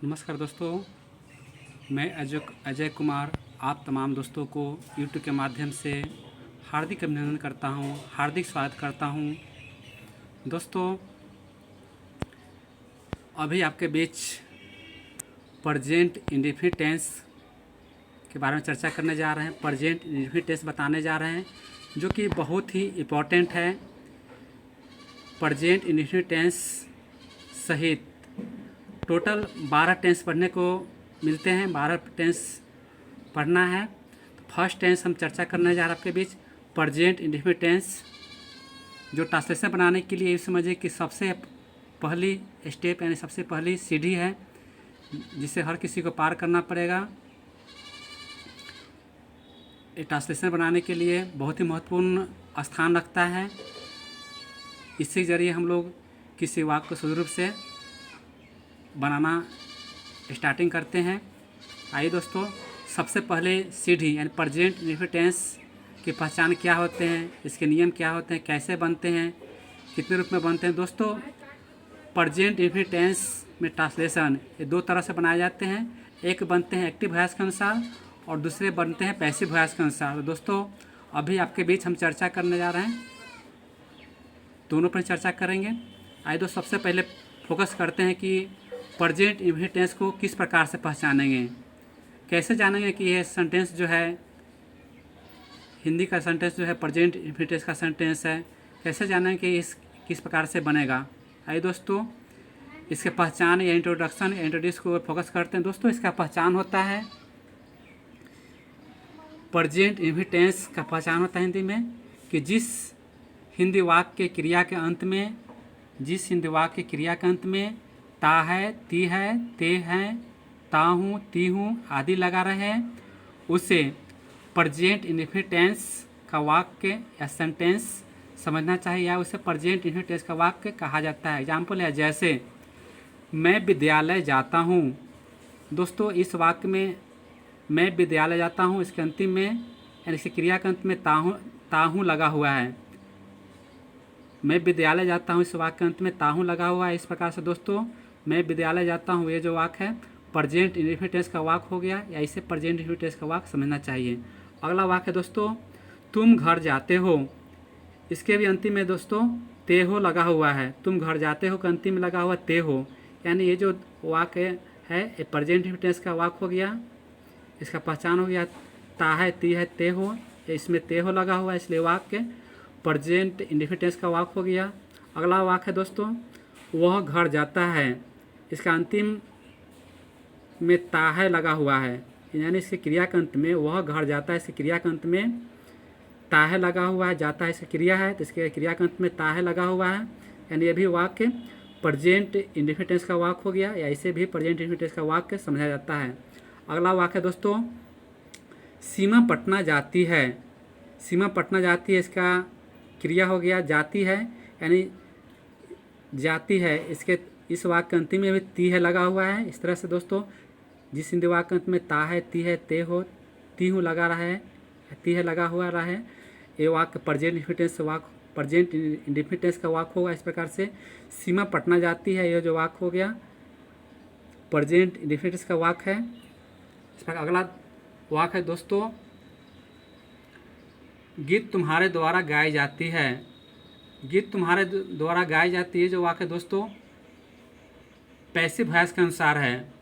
नमस्कार दोस्तों, मैं अजय कुमार आप तमाम दोस्तों को यूट्यूब के माध्यम से हार्दिक अभिनंदन करता हूं, हार्दिक स्वागत करता हूं। दोस्तों, अभी आपके बीच प्रेजेंट इंडेफिनिट टेंस के बारे में चर्चा करने जा रहे हैं। प्रेजेंट इंडेफिनिट टेंस बताने जा रहे हैं जो कि बहुत ही इम्पोर्टेंट है। प्रेजेंट इंडेफिनिट टेंस सहित टोटल 12 टेंस पढ़ने को मिलते हैं। 12 टेंस पढ़ना है। तो फर्स्ट टेंस हम चर्चा करने जा रहे हैं आपके बीच प्रेजेंट इंडेफिनिट टेंस। जो ट्रांसलेशन बनाने के लिए ये समझिए कि सबसे पहली स्टेप यानी सबसे पहली सीढ़ी है जिसे हर किसी को पार करना पड़ेगा। ये ट्रांसलेशन बनाने के लिए बहुत ही महत्वपूर्ण स्थान रखता है। इसके ज़रिए हम लोग किसी वाक्य को सुदृढ़ रूप से बनाना स्टार्टिंग करते हैं। आइए दोस्तों, सबसे पहले सीढ़ी यानी प्रेजेंट इंडेफिनिट टेंस की पहचान क्या होते हैं, इसके नियम क्या होते हैं, कैसे बनते हैं, कितने रूप में बनते हैं। दोस्तों, प्रेजेंट इंडेफिनिट टेंस में ट्रांसलेशन ये दो तरह से बनाए जाते हैं। एक बनते हैं एक्टिव वॉइस के अनुसार और दूसरे बनते हैं पैसिव वॉइस के अनुसार। तो दोस्तों, अभी आपके बीच हम चर्चा करने जा रहे हैं, दोनों पर चर्चा करेंगे। आइए दोस्तों, सबसे पहले फोकस करते हैं कि प्रेजेंट इंडेफिनिट टेंस को किस प्रकार से पहचानेंगे, कैसे जानेंगे कि यह सेंटेंस जो है हिंदी का सेंटेंस जो है प्रेजेंट इंडेफिनिट टेंस का सेंटेंस है, कैसे जानेंगे कि इस किस प्रकार से बनेगा। आइए दोस्तों, इसके पहचान या इंट्रोडक्शन या इंट्रोड्यूस को फोकस करते हैं। दोस्तों, इसका पहचान होता है प्रेजेंट इंडेफिनिट टेंस का पहचान होता है हिंदी में कि जिस हिंदी वाक्य के क्रिया के अंत में ता है, ती है, ते हैं, ता हूँ, ती हूँ आदि लगा रहे हैं, उसे प्रेजेंट इंडेफिनिट टेंस का वाक्य या सेंटेंस समझना चाहिए या उसे प्रेजेंट इंडेफिनिट टेंस का वाक्य कहा जाता है। एग्जाम्पल है जैसे मैं विद्यालय जाता हूँ। दोस्तों, इस वाक्य में मैं विद्यालय जाता हूँ इसके अंतिम में यानी इसके क्रिया के अंत में ताहू लगा हुआ है। मैं विद्यालय जाता हूँ इस वाक्य के अंत में ताहू लगा हुआ है। इस प्रकार से दोस्तों, मैं विद्यालय जाता हूँ ये जो वाक्य है प्रेजेंट इंडेफिनिट टेंस का वाक्य हो गया या इसे प्रेजेंट इंडेफिनिट टेंस का वाक्य समझना चाहिए। अगला वाक्य है दोस्तों तुम घर जाते हो। इसके भी अंतिम में दोस्तों ते हो लगा हुआ है। तुम घर जाते हो के अंतिम में लगा हुआ ते हो, यानी ये जो वाक्य है ये प्रेजेंट इंडेफिनिट टेंस का वाक्य हो गया। इसका पहचान हो गया ता है, ती है, ते हो, इसमें ते हो लगा हुआ है इसलिए वाक्य प्रेजेंट इंडेफिनिट टेंस का वाक्य हो गया। अगला वाक्य है दोस्तों वह घर जाता है। इसका अंतिम में ता है लगा हुआ है यानी इसके क्रिया के अंत में वह घर जाता है इसके क्रिया के अंत में ता है लगा हुआ है। जाता है इसकी क्रिया है तो इसके क्रिया के अंत में ता है लगा हुआ है, यानी ये भी वाक्य प्रेजेंट इंडेफिनिट टेंस का वाक्य हो गया या इसे भी प्रेजेंट इंडेफिनिट टेंस का वाक्य समझा जाता है। अगला वाक्य दोस्तों सीमा पटना जाती है। सीमा पटना जाती है इसका क्रिया हो गया जाती है यानी जाती है। इसके इस वाक्य अंतिम में भी ती है लगा हुआ है। इस तरह से दोस्तों जिस हिंदी वाक्य अंत में ता है, ती है, ते हो, ती हूँ लगा रहा है, ती है लगा हुआ रहा है, ये वाक्य प्रेजेंट इंडेफिनिट टेंस का वाक्य होगा। इस प्रकार से सीमा पटना जाती है यह जो वाक्य हो गया प्रेजेंट इंडेफिनिट टेंस का वाक्य है। इस प्रकार अगला वाक्य है दोस्तों गीत तुम्हारे द्वारा गाई जाती है। गीत तुम्हारे द्वारा गाई जाती है जो वाक्य दोस्तों पैसिव वॉइस के अनुसार है।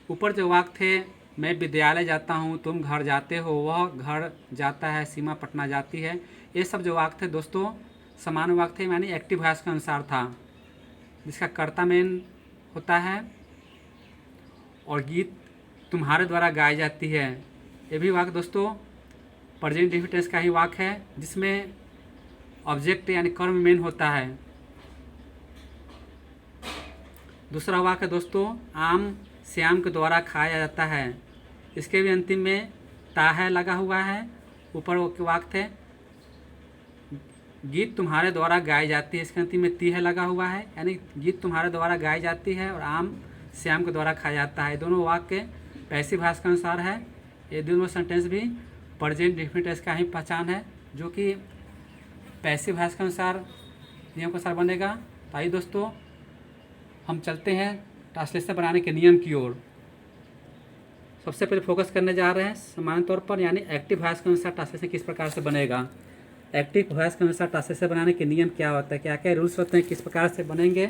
ऊपर जो वाक्य थे मैं विद्यालय जाता हूँ, तुम घर जाते हो, वह घर जाता है, सीमा पटना जाती है, ये सब जो वाक्य थे दोस्तों समान वाक्य थे यानी एक्टिव वॉइस के अनुसार था जिसका कर्ता मेन होता है। और गीत तुम्हारे द्वारा गाई जाती है ये भी वाक्य दोस्तों प्रेजेंट इंडेफिनिट टेंस का ही वाक्य है जिसमें ऑब्जेक्ट यानी कर्म मेन होता है। दूसरा वाक्य दोस्तों आम श्याम के द्वारा खाया जाता है। इसके भी अंतिम में ता है लगा हुआ है। ऊपर वो वाक्य थे गीत तुम्हारे द्वारा गाई जाती है, इसके अंतिम में ती है लगा हुआ है यानी गीत तुम्हारे द्वारा गाई जाती है और आम श्याम के द्वारा खाया जाता है। दोनों वाक्य पैसिव वॉइस के अनुसार है। ये दोनों सेंटेंस भी प्रेजेंट इंडेफिनिट टेंस का ही पहचान है जो कि पैसिव वॉइस के अनुसार नियम के अनुसार बनेगा। तो आइए दोस्तों हम चलते हैं ट्रांसलेशन बनाने के नियम की ओर। सबसे पहले फोकस करने जा रहे हैं सामान्य तौर पर, यानी एक्टिव वॉइस के अनुसार ट्रांसलेशन किस प्रकार से बनेगा। एक्टिव वॉइस के अनुसार ट्रांसलेशन बनाने के नियम क्या होता है, क्या क्या रूल्स होते हैं, किस प्रकार से बनेंगे।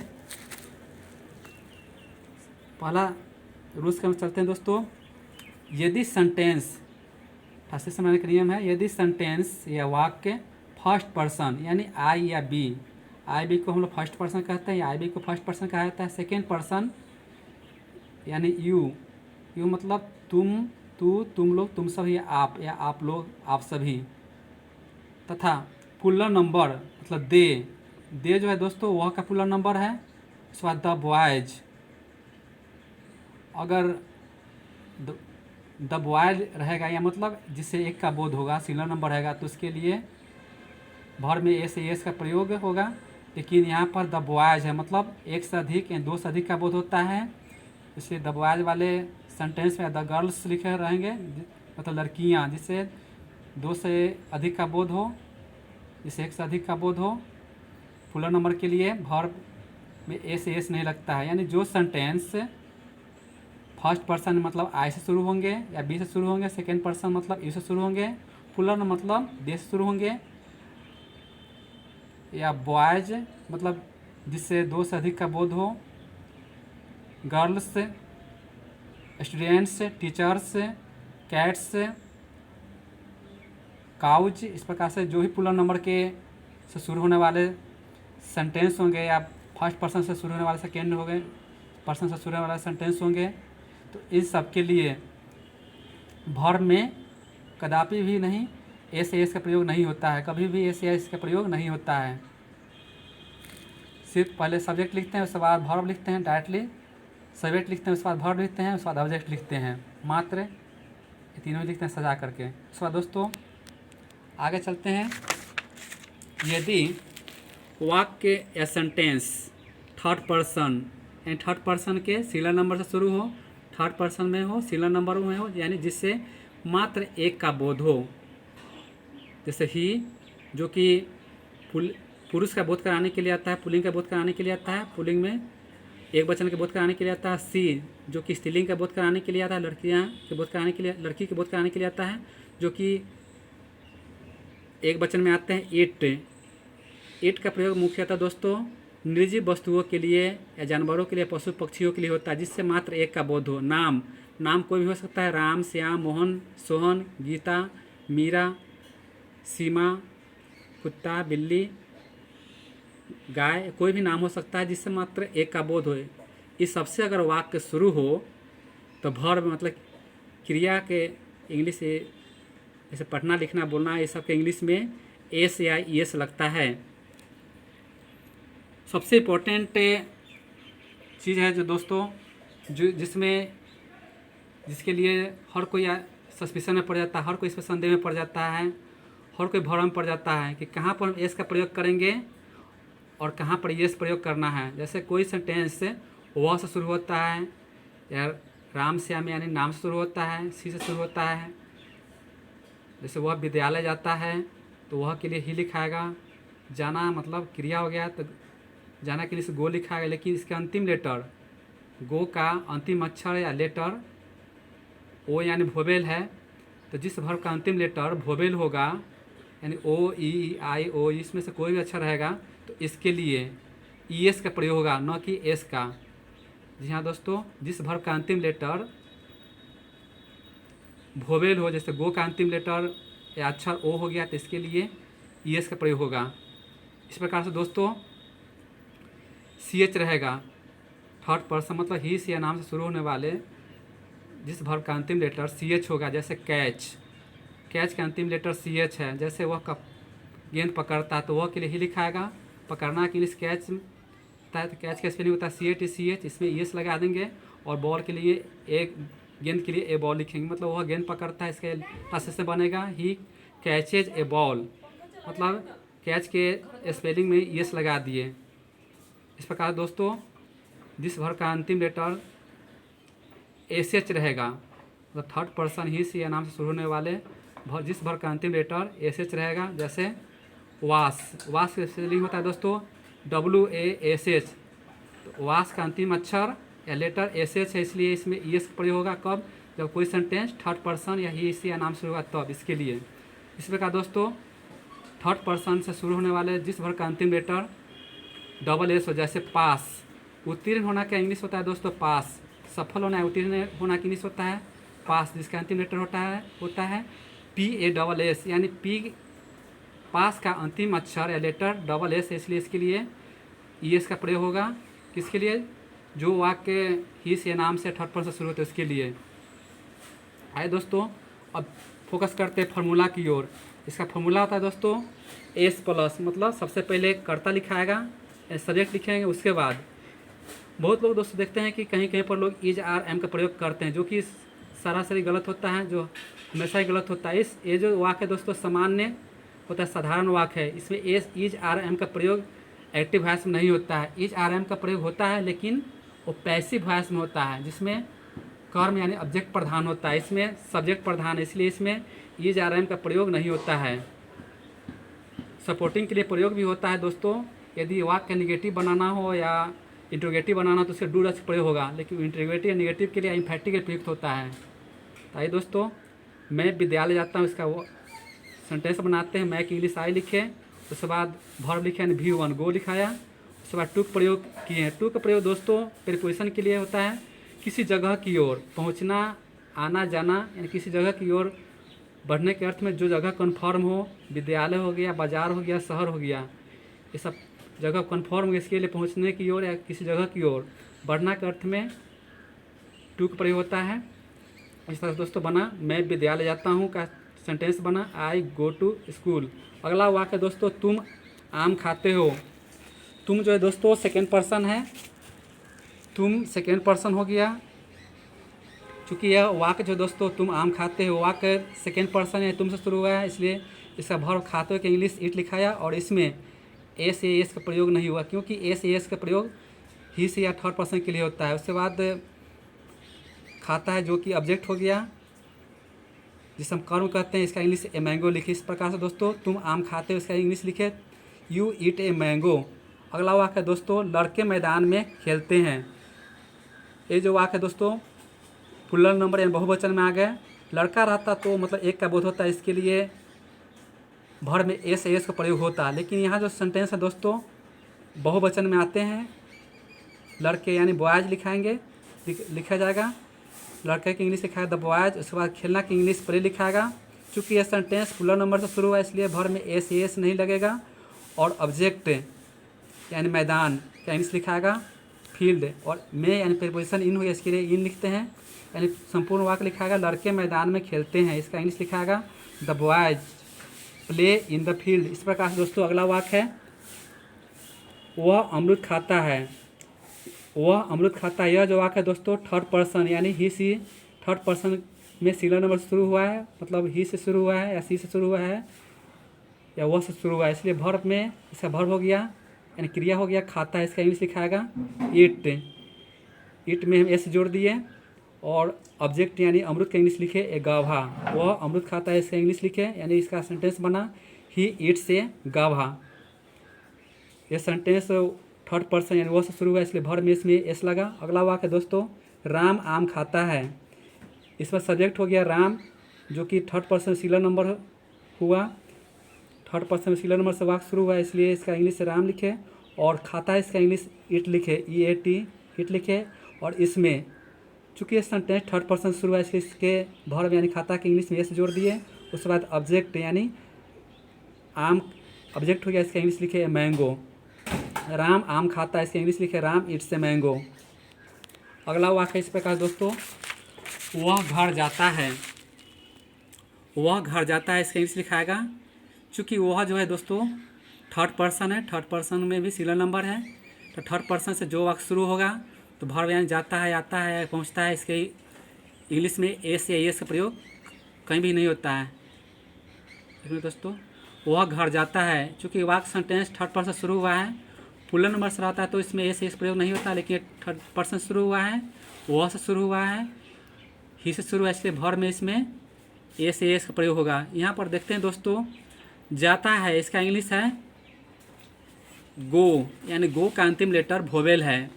पहला रूल्स के अनुसार चलते हैं दोस्तों। यदि सेंटेंस, ट्रांसलेशन बनाने का नियम है, यदि सेंटेंस या वाक्य फर्स्ट पर्सन यानी आई या बी, आई बी को हम लोग फर्स्ट पर्सन कहते हैं, या आई बी को फर्स्ट पर्सन कहा जाता है। सेकेंड पर्सन यानी यू, यू मतलब तुम, तू, तुम लोग, तुम सभी, आप या आप लोग, आप सभी। तथा पुलर नंबर मतलब दे जो है दोस्तों वह का पुलर नंबर है। उसके बाद द बॉयज, अगर द बॉयज रहेगा या मतलब जिससे एक का बोध होगा, सिंगुलर नंबर रहेगा, तो उसके लिए भर में एस का प्रयोग होगा। लेकिन यहाँ पर द बॉयज है मतलब एक से अधिक या दो से अधिक का बोध होता है, इसलिए द बॉयज वाले सेंटेंस में द गर्ल्स लिखे रहेंगे, मतलब लड़कियाँ, जिससे दो से अधिक का बोध हो, जिससे एक से अधिक का बोध हो। पुलर नंबर के लिए वर्ब में एस नहीं लगता है, यानी जो सेंटेंस फर्स्ट पर्सन मतलब आई से शुरू होंगे या बी से शुरू होंगे, सेकेंड पर्सन मतलब यू से शुरू होंगे, पुलर मतलब दे से शुरू होंगे, या बॉयज मतलब जिससे दो से अधिक का बोध हो, girls, students, teachers, cats, cows, इस प्रकार से जो भी पुलर नंबर के से शुरू होने वाले सेंटेंस होंगे या फर्स्ट पर्सन से शुरू होने वाले सेकेंड हो गए पर्सन से शुरू होने वाले सेंटेंस होंगे, तो इन सब के लिए वर्ब में कदापि भी नहीं एस का प्रयोग नहीं होता है, कभी भी एस का प्रयोग नहीं होता है। सिर्फ पहले सब्जेक्ट लिखते हैं, उसके बाद वर्ब लिखते हैं, डायरेक्टली सब्जेक्ट लिखते हैं, उसके बाद वर्ब लिखते हैं, उसके बाद ऑब्जेक्ट लिखते हैं, मात्र ये तीनों लिखते हैं सजा करके। उसके बाद दोस्तों आगे चलते हैं। यदि वाक्य या सेंटेंस थर्ड पर्सन यानी थर्ड पर्सन के सिंगुलर नंबर से शुरू हो, थर्ड पर्सन में हो, सिंगुलर नंबर में हो, यानी जिससे मात्र एक का बोध हो, जैसे ही जो कि पुरुष का बोध कराने के लिए आता है, पुल्लिंग का बोध कराने के लिए आता है, पुल्लिंग में एक वचन के बोध कराने के लिए आता है। सी जो कि स्त्रीलिंग का बोध कराने के लिए आता है, लड़कियां के बोध कराने के लिए, लड़की के बोध कराने के लिए आता है, जो कि एक वचन में आते हैं। इट का प्रयोग मुख्यतः दोस्तों निर्जीव वस्तुओं के लिए या जानवरों के लिए, पशु पक्षियों के लिए होता है, जिससे मात्र एक का बोध हो। नाम कोई भी हो सकता है, राम, श्याम, मोहन, सोहन, गीता, मीरा, सीमा, कुत्ता, बिल्ली, गाय, कोई भी नाम हो सकता है जिससे मात्र एक का बोध हो। इस सबसे अगर वाक्य शुरू हो तो वर्ब मतलब क्रिया के इंग्लिश से जैसे पढ़ना, लिखना, बोलना, ये सब के इंग्लिश में एस या एस लगता है। सबसे इम्पोर्टेंट चीज़ है जो दोस्तों जो जिसके लिए हर कोई सस्पिशन में पड़ जाता है, हर कोई इसमें संदेह में पड़ जाता है, हर कोई भ्रम में पड़ जाता है कि कहाँ पर हम एस का प्रयोग करेंगे और कहाँ पर यस प्रयोग करना है। जैसे कोई सेंटेंस वह से शुरू होता है या राम श्याम यानी नाम से शुरू होता है, सी से शुरू होता है, जैसे वह विद्यालय जाता है तो वह के लिए ही लिखाएगा, जाना मतलब क्रिया हो गया तो जाना के लिए से गो लिखाएगा, लेकिन इसका अंतिम लेटर गो का अंतिम अक्षर या लेटर ओ यानी वोवेल है, तो जिस वर्ब का अंतिम लेटर वोवेल होगा यानी ओ, ई, आई, ओ, इसमें से कोई भी अक्षर रहेगा तो इसके लिए एस का प्रयोग होगा, न कि एस का। जी हाँ दोस्तों, जिस वर्ब का अंतिम लेटर वोवेल हो, जैसे गो का अंतिम लेटर या अक्षर ओ हो गया तो इसके लिए एस का प्रयोग होगा। इस प्रकार से दोस्तों सी एच रहेगा, थर्ड पर्सन मतलब ही से या नाम से शुरू होने वाले जिस वर्ब का अंतिम लेटर सी एच होगा, जैसे कैच का अंतिम लेटर सी एच है, जैसे वह गेंद पकड़ता है तो वह के लिए ही लिखाएगा, पकड़ना के लिए कैच होता है तो कैच का स्पेलिंग होता है CATCH, इसमें एस लगा देंगे, और बॉल के लिए एक गेंद के लिए ए बॉल लिखेंगे, मतलब वह गेंद पकड़ता है, इसके पास से बनेगा ही कैचेज ए बॉल, मतलब कैच के स्पेलिंग में एस लगा दिए। इस प्रकार दोस्तों जिस वर्ब का अंतिम लेटर SH रहेगा, मतलब थर्ड पर्सन ही से या नाम से शुरू होने वाले जिस वर्ब का अंतिम लेटर SH रहेगा, जैसे वास का स्पेलिंग होता है दोस्तों WASH, तो वास का अंतिम अक्षर या लेटर एस एच है, इसलिए इसमें ई एस का प्रयोग होगा कब, जब कोई सेंटेंस थर्ड पर्सन या ही इसी या नाम से होगा तब। इसके लिए इस प्रकार दोस्तों थर्ड पर्सन से शुरू होने वाले जिस वर्ड का अंतिम लेटर डबल एस हो, जैसे पास, उत्तीर्ण होना का इंग्लिश होता है दोस्तों पास, सफल होना है उत्तीर्ण होना का इंग्लिश होता है पास, जिसका अंतिम लेटर होता है पी ए डबल एस, यानी पी पास का अंतिम अक्षर या लेटर डबल एस है, इसलिए इसके लिए ई एस का प्रयोग होगा। किसके लिए, जो वाक्य ही से नाम से थर्ड पर्सन शुरू होते हैं उसके लिए। आइए दोस्तों अब फोकस करते हैं फार्मूला की ओर। इसका फार्मूला होता है दोस्तों एस प्लस, मतलब सबसे पहले कर्ता लिखाएगा, सब्जेक्ट लिखेंगे, उसके बाद बहुत लोग दोस्तों देखते हैं कि कहीं कहीं पर लोग इज आर एम का प्रयोग करते हैं, जो कि सरासरी गलत होता है, जो हमेशा ही गलत होता है। ये जो वाक्य है दोस्तों सामान्य होता है, साधारण वाक्य है, इसमें एस इज आर एम का प्रयोग एक्टिव वॉइस में नहीं होता है। इज आर एम का प्रयोग होता है लेकिन वो पैसिव वॉइस में होता है, जिसमें कर्म यानी ऑब्जेक्ट प्रधान होता है, इसमें सब्जेक्ट प्रधान है, इसलिए इसमें इज आर एम का प्रयोग नहीं होता है। सपोर्टिंग के लिए प्रयोग भी होता है दोस्तों, यदि वाक्य निगेटिव बनाना हो या इंट्रोगेटिव बनाना हो तो उसके डू डच प्रयोग होगा, लेकिन इंट्रोगेटिव या निगेटिव के लिए एम्फैटिक प्रयुक्त होता है। आइए दोस्तों मैं विद्यालय जाता हूँ, इसका वो सेंटेंस बनाते हैं। मैं की इंग्लिश आई लिखे, उसके बाद वर्ब लिखे यानी वी वन गो लिखाया, उसके बाद टू का प्रयोग किए हैं। टू का प्रयोग दोस्तों प्रीपोजिशन के लिए होता है, किसी जगह की ओर पहुँचना, आना जाना, यानी किसी जगह की ओर बढ़ने के अर्थ में जो जगह कन्फर्म हो, विद्यालय हो गया, बाजार हो गया, शहर हो गया, ये सब जगह कन्फर्म हो, इसके लिए पहुंचने की ओर या किसी जगह की ओर बढ़ना के अर्थ में टू का प्रयोग होता है। इस तरह दोस्तों बना मैं विद्यालय जाता हूँ का सेंटेंस बना आई गो टू स्कूल। अगला वाक्य दोस्तों तुम आम खाते हो। तुम जो है दोस्तों सेकेंड पर्सन है, तुम सेकेंड पर्सन हो गया, चूँकि यह वाक्य जो दोस्तों तुम आम खाते हो वाक्य सेकेंड पर्सन है, तुमसे शुरू हुआ है, इसलिए इसका वर्ब खाते हो के इंग्लिश इट लिखाया, और इसमें एस ए एस का प्रयोग नहीं हुआ, क्योंकि एस ए एस का प्रयोग ही से या थर्ड पर्सन के लिए होता है। उसके बाद खाता है जो कि ऑब्जेक्ट हो गया, जिसे हम कर्म कहते हैं, इसका इंग्लिश ए मैंगो लिखे। इस प्रकार से दोस्तों तुम आम खाते हो, इसका इंग्लिश लिखे यू ईट ए मैंगो। अगला वाक्य दोस्तों लड़के मैदान में खेलते हैं। ये जो वाक्य दोस्तों प्लूरल नंबर यानी बहुवचन में आ गए, लड़का रहता तो मतलब एक का बोध होता है, इसके लिए भर में एस एस का प्रयोग होता है, लेकिन यहाँ जो सेंटेंस है दोस्तों बहुवचन में आते हैं, लड़के यानी बॉयज लिखाएंगे, लिखा जाएगा, लड़के की इंग्लिश लिखा है द बॉयज, उसके बाद खेलना की इंग्लिश पर लिखाएगा। चूँकि यह सेंटेंस प्लूरल नंबर से शुरू हुआ है इसलिए भर में एस एस नहीं लगेगा, और ऑब्जेक्ट यानी मैदान का इंग्लिश लिखाएगा फील्ड, और में यानी प्रीपोजिशन इन हुई इसके लिए इन लिखते हैं, यानी संपूर्ण वाक्य लिखाएगा लड़के मैदान में खेलते हैं, इसका इंग्लिश लिखाएगा the boys play in the field. इस प्रकार से दोस्तों अगला वाक्य है वह अमरूद खाता है। वह अमरूद खाता है, यह जो वाक्य है दोस्तों थर्ड पर्सन यानी ही सी थर्ड पर्सन में सिंगुलर नंबर से शुरू हुआ है, मतलब ही से शुरू हुआ है या सी से शुरू हुआ है या वह से शुरू हुआ है, इसलिए वर्ब में इसका वर्ब हो गया यानी क्रिया हो गया खाता है, इसका इंग्लिश लिखाएगा इट। इट में हम एस जोड़ दिए, और ऑब्जेक्ट यानी अमरूद का इंग्लिश लिखे ए गाभा। वह अमरूद खाता है, इसका इंग्लिश लिखे, यानी इसका सेंटेंस बना ही ईट्स ए गाभा। यह सेंटेंस थर्ड पर्सन यानी वह से शुरू हुआ इसलिए भर में इसमें एस लगा। अगला वाक्य दोस्तों राम आम खाता है। इसमें सब्जेक्ट हो गया राम, जो कि थर्ड पर्सन सिंगुलर नंबर हुआ, थर्ड पर्सन सिंगुलर नंबर से वाक्य शुरू हुआ इसलिए इसका इंग्लिश से राम लिखे, और खाता है इसका इंग्लिश इट लिखे ई ए टी इट लिखे, और इसमें चूँकि ये सेंटेंस थर्ड पर्सन शुरू हुआ इसलिए इसके वर्ब यानी खाता के इंग्लिश में एस जोड़ दिए। उसके बाद ऑब्जेक्ट यानी आम ऑब्जेक्ट हो गया, इसका इंग्लिश लिखे मैंगो। राम आम खाता है, इसका इंग्लिश लिखे राम इट्स ए मैंगो। अगला वाक्य इस प्रकार दोस्तों वह घर जाता है। वह घर जाता है, इसका इंग्लिश लिखाएगा, चूँकि वह जो है दोस्तों थर्ड पर्सन है, थर्ड पर्सन में भी सिंगुलर नंबर है, तो थर्ड पर्सन से जो वाक्य शुरू होगा तो वर्ब यानी जाता है, आता है, पहुंचता है, इसके इंग्लिश में एस या एस का प्रयोग कहीं भी नहीं होता है। इसमें दोस्तों वह घर जाता है, चूँकि वाक्य सेंटेंस थर्ड पर्सन शुरू हुआ है, प्लूरल नंबर से रहता है तो इसमें एस प्रयोग नहीं होता, लेकिन थर्ड पर्सन शुरू हुआ है, वह से शुरू हुआ है, ही से शुरू हुआ है, इसलिए भर में इसमें एस का प्रयोग होगा। यहाँ पर देखते हैं दोस्तों जाता है, इसका इंग्लिश है गो, यानी गो का अंतिम लेटर वोवेल है।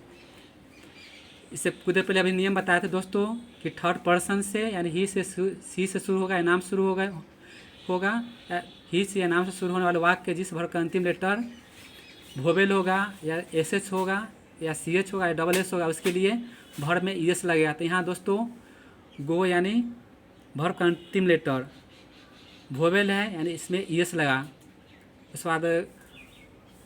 इससे कुछ देर पहले अभी नियम बताए थे दोस्तों कि थर्ड पर्सन से यानी ही से सी से शुरू होगा या नाम से शुरू होगा ही से या नाम से शुरू होने वाले वाक्य जिस वर्ब का अंतिम लेटर वोवेल होगा या एस एच होगा या सी एच होगा या डबल एस होगा, उसके लिए वर्ब में ई एस लगेगा। तो यहाँ दोस्तों गो यानी वर्ब का अंतिम लेटर वोवेल है यानी इसमें ई एस लगा। उसके बाद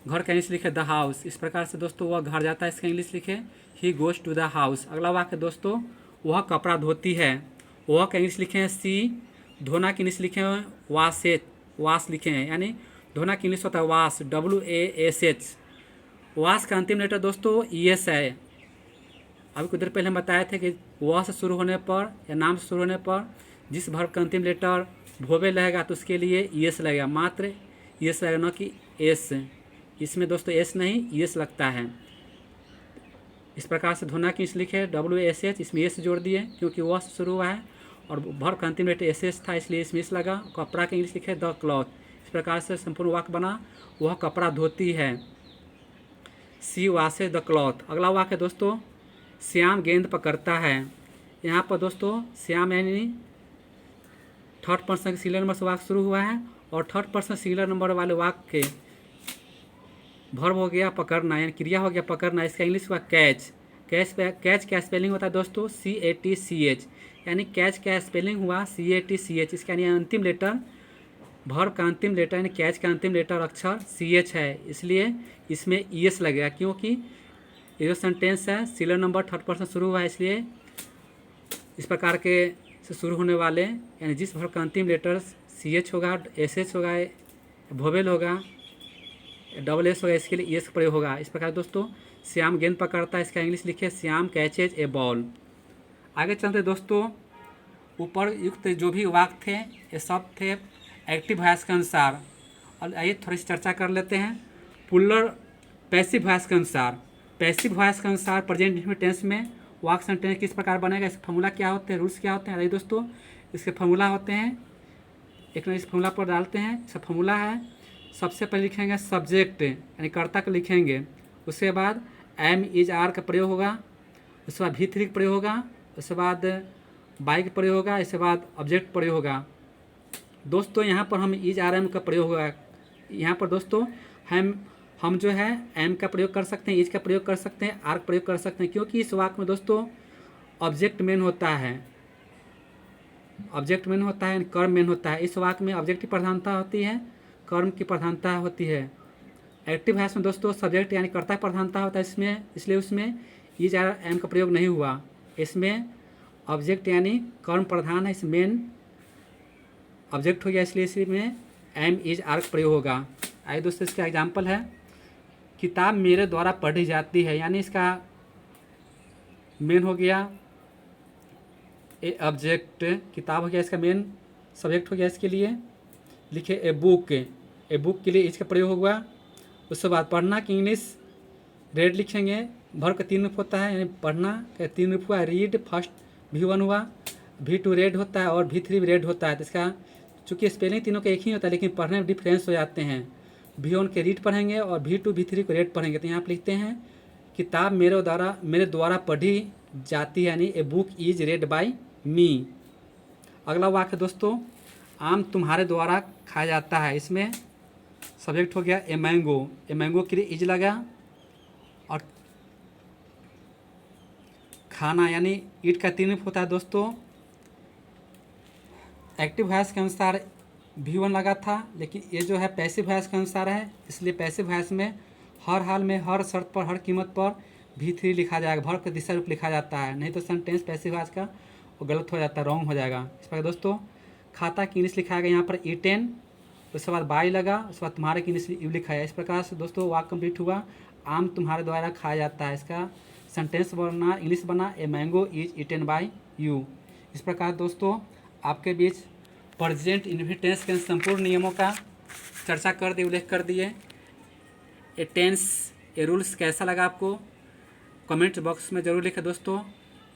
घर का इंग्लिश लिखे द हाउस, इस प्रकार से दोस्तों वह घर जाता है, इसका इंग्लिश लिखे he goes to the house. अगला वाक्य दोस्तों वह कपड़ा धोती है, वह का इंग्लिश लिखे हैं सी, धोना की इंग्लिश लिखे हैं वाश लिखे हैं, यानी धोना की इंग्लिश होता है वाश WASH। वाश का अंतिम लेटर दोस्तों ई एस है। अभी कुछ देर पहले हम बताए थे कि वह से शुरू होने पर या नाम से शुरू होने पर जिस वर्ब का अंतिम लेटर वोवेल रहेगा तो उसके लिए ई एस लगेगा, मात्र ई एस लगेगा, न कि एस। इसमें दोस्तों एस नहीं ई एस लगता है। इस प्रकार से धोना की इंग्लिश लिखे WASH, इसमें एस जोड़ दिए क्योंकि वह से शुरू हुआ है और वर्ब का अंतिम लेटर एस था इसलिए इसमें एस लगा। कपड़ा का इंग्लिश लिखे द क्लॉथ। इस प्रकार से संपूर्ण वाक्य बना वह कपड़ा धोती है, सी वाशेज द क्लॉथ। अगला वाक्य दोस्तों श्याम गेंद पकड़ता है। यहाँ पर दोस्तों श्याम यानी थर्ड पर्सन के सिंगुलर नंबर से वाक्य शुरू हुआ है और थर्ड पर्सन सिंगुलर नंबर वाले वाक्य के वर्ब हो गया पकड़ना यानी क्रिया हो गया पकड़ना, इसका इंग्लिश हुआ कैच। कैच का स्पेलिंग होता है दोस्तों CATCH, यानी कैच का स्पेलिंग हुआ CATCH। इसका यानी अंतिम लेटर वर्ब का अंतिम लेटर यानी कैच का अंतिम लेटर अक्षर CH है, इसलिए इसमें ES लगेगा क्योंकि ये जो सेंटेंस है सिंगुलर नंबर थर्ड पर्सन शुरू हुआ है, इसलिए इस प्रकार के से शुरू होने वाले यानी जिस वर्ब का अंतिम लेटर CH होगा, SH होगा, वोवेल होगा, डबल एस होगा, इसके लिए ES प्रयोग होगा। इस प्रकार दोस्तों श्याम गेंद पकड़ता है, इसका इंग्लिश लिखे श्याम कैचेज ए बॉल। आगे चलते दोस्तों ऊपर युक्त जो भी वाक्य थे ये सब थे एक्टिव वॉइस के अनुसार। और आइए थोड़ी सी चर्चा कर लेते हैं पुलर पैसिव वॉइस के अनुसार। पैसिव वॉइस के अनुसार प्रेजेंट इंडेफिनिट टेंस में वाक्य सेंटेंस किस प्रकार बनेगा, इसके फॉर्मूला क्या होते हैं, रूल्स क्या होते हैं। आइए दोस्तों इसके फॉर्मूला होते हैं, एक इस फॉर्मूला पर डालते हैं। इसका फॉर्मूला है सबसे पहले लिखेंगे सब्जेक्ट यानी कर्ता को लिखेंगे, उसके बाद एम इज आर का प्रयोग होगा, उसके बाद V3 का प्रयोग होगा, उसके बाद बाई का प्रयोग होगा, इसके बाद ऑब्जेक्ट प्रयोग होगा। दोस्तों यहाँ पर हम इज आर एम का प्रयोग होगा। यहाँ पर दोस्तों हम जो है एम का प्रयोग कर सकते हैं, इज का प्रयोग कर सकते हैं, आर का प्रयोग कर सकते हैं, क्योंकि इस वाक्य में दोस्तों ऑब्जेक्ट मेन होता है, ऑब्जेक्ट मेन होता है, कर्म मेन होता है। इस वाक्य में ऑब्जेक्ट की प्रधानता होती है, कर्म की प्रधानता होती है। एक्टिव वॉइस में दोस्तों सब्जेक्ट यानी कर्ता की प्रधानता होता है इसमें, इसलिए उसमें इज आर एम का प्रयोग नहीं हुआ। इसमें ऑब्जेक्ट यानी कर्म प्रधान है, इस मेन ऑब्जेक्ट हो गया, इसलिए इसमें एम इज आर का प्रयोग होगा। आइए दोस्तों इसका एग्जाम्पल है किताब मेरे द्वारा पढ़ी जाती है, यानी इसका मेन हो गया ए ऑब्जेक्ट, किताब हो गया इसका मेन सब्जेक्ट हो गया, इसके लिए लिखे ए बुक के लिए इसका प्रयोग होगा। उसके बाद पढ़ना की इंग्लिश रेड लिखेंगे, वर्ब का 3 रूप होता है यानी पढ़ना का 3 रूप हुआ, रीड फर्स्ट V1 हुआ, V2 रेड होता है और V3 भी रेड होता है। तो इसका चूँकि स्पेलिंग तीनों का एक ही होता है लेकिन पढ़ने में डिफरेंस हो जाते हैं, V1 के रीड पढ़ेंगे और V2 V3 को रेड पढ़ेंगे। तो यहाँ पर लिखते हैं किताब मेरे द्वारा पढ़ी जाती है, यानी a book is read by me. अगला वाक्य दोस्तों आम तुम्हारे द्वारा खाया जाता है, इसमें सब्जेक्ट हो गया ए मैंगो के लिए इज लगा और खाना यानी ईट का 3 रूप होता है दोस्तों। एक्टिव वॉइस के अनुसार V1 लगा था, लेकिन ये जो है पैसिव वॉइस के अनुसार है, इसलिए पैसिव वॉइस में हर हाल में हर शर्त पर हर कीमत पर V3 लिखा जाएगा, वर्ब का तीसरा रूप लिखा जाता है, नहीं तो सेंटेंस पैसिव वॉइस का वो गलत हो जाता है, रॉन्ग हो जाएगा। इस प्रकार दोस्तों खाता की इंग्लिश लिखा गया यहाँ पर ईटेन, उसके बाद बाई लगा, उसके बाद तुम्हारे की इंग्लिश यू लिखा है। इस प्रकार से दोस्तों वाक्य कंप्लीट हुआ आम तुम्हारे द्वारा खाया जाता है, इसका सेंटेंस बना इंग्लिश बना a mango is eaten by you. इस प्रकार दोस्तों आपके बीच प्रेजेंट इंडेफिनिट टेंस के संपूर्ण नियमों का चर्चा कर दिए, उल्लेख कर दिए। ये टेंस ये रूल्स कैसा लगा आपको कमेंट बॉक्स में ज़रूर लिखें दोस्तों।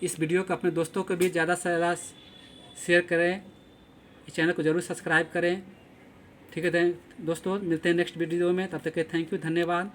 इस वीडियो को अपने दोस्तों के बीच ज़्यादा से ज़्यादा शेयर करें, इस चैनल को ज़रूर सब्सक्राइब करें। ठीक है दोस्तों, मिलते हैं नेक्स्ट वीडियो में, तब तक के थैंक यू, धन्यवाद।